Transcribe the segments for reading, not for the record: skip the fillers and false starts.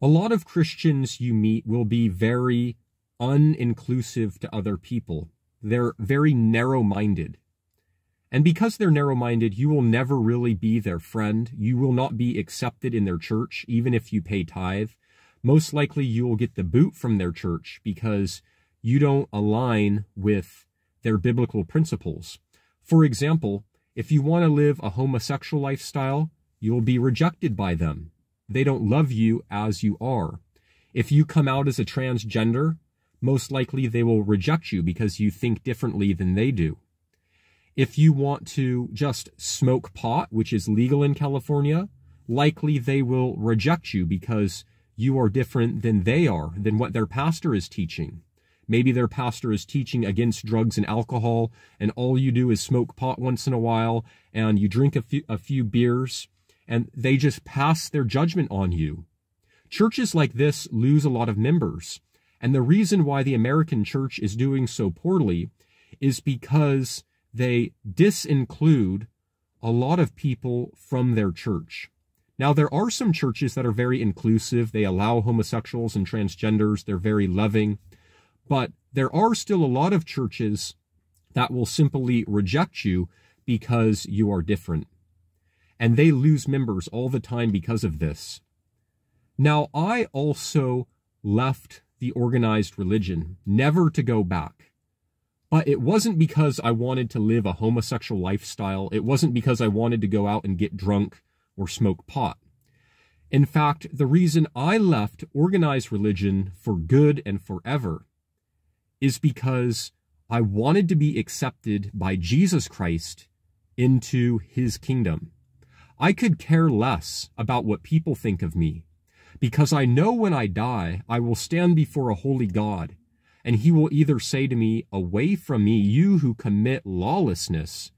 A lot of Christians you meet will be very uninclusive to other people. They're very narrow-minded. And because they're narrow-minded, you will never really be their friend. You will not be accepted in their church, even if you pay tithe. Most likely you will get the boot from their church because you don't align with their biblical principles. For example, if you want to live a homosexual lifestyle, you'll be rejected by them. They don't love you as you are. If you come out as a transgender, most likely they will reject you because you think differently than they do. If you want to just smoke pot, which is legal in California, likely they will reject you because you are different than they are, than what their pastor is teaching. Maybe their pastor is teaching against drugs and alcohol, and all you do is smoke pot once in a while, and you drink a few beers, and they just pass their judgment on you. Churches like this lose a lot of members. And the reason why the American church is doing so poorly is because they disinclude a lot of people from their church. Now, there are some churches that are very inclusive. They allow homosexuals and transgenders. They're very loving. But there are still a lot of churches that will simply reject you because you are different. And they lose members all the time because of this. Now, I also left the organized religion, never to go back. But it wasn't because I wanted to live a homosexual lifestyle. It wasn't because I wanted to go out and get drunk or smoke pot. In fact, the reason I left organized religion for good and forever is because I wanted to be accepted by Jesus Christ into his kingdom. I could care less about what people think of me, because I know when I die, I will stand before a holy God, and he will either say to me, "Away from me, you who commit lawlessness,"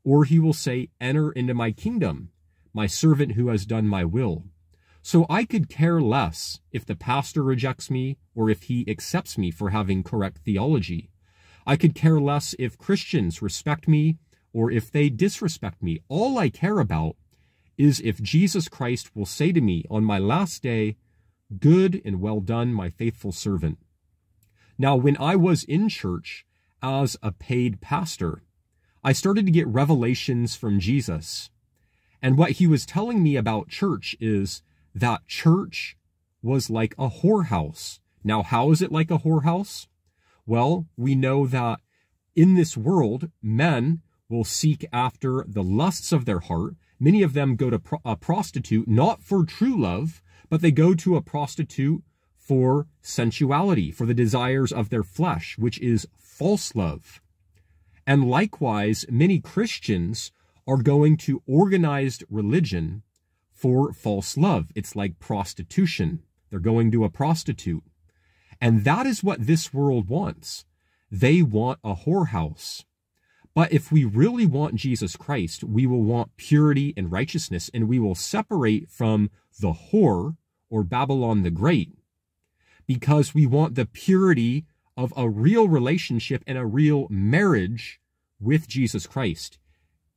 or he will say, "Enter into my kingdom, my servant who has done my will." So I could care less if the pastor rejects me or if he accepts me for having correct theology. I could care less if Christians respect me or if they disrespect me. All I care about is if Jesus Christ will say to me on my last day, "Good and well done, my faithful servant." Now, when I was in church as a paid pastor, I started to get revelations from Jesus. And what he was telling me about church is that church was like a whorehouse. Now, how is it like a whorehouse? Well, we know that in this world, men will seek after the lusts of their heart. Many of them go to a prostitute, not for true love, but they go to a prostitute for sensuality, for the desires of their flesh, which is false love. And likewise, many Christians are going to organized religion for false love. It's like prostitution. They're going to a prostitute. And that is what this world wants. They want a whorehouse. But if we really want Jesus Christ, we will want purity and righteousness, and we will separate from the whore or Babylon the Great, because we want the purity of a real relationship and a real marriage with Jesus Christ.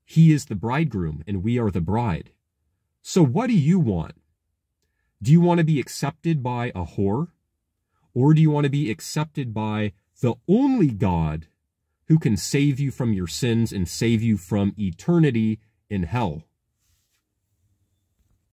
He is the bridegroom and we are the bride. So what do you want? Do you want to be accepted by a whore? Or do you want to be accepted by the only God who can save you from your sins and save you from eternity in hell?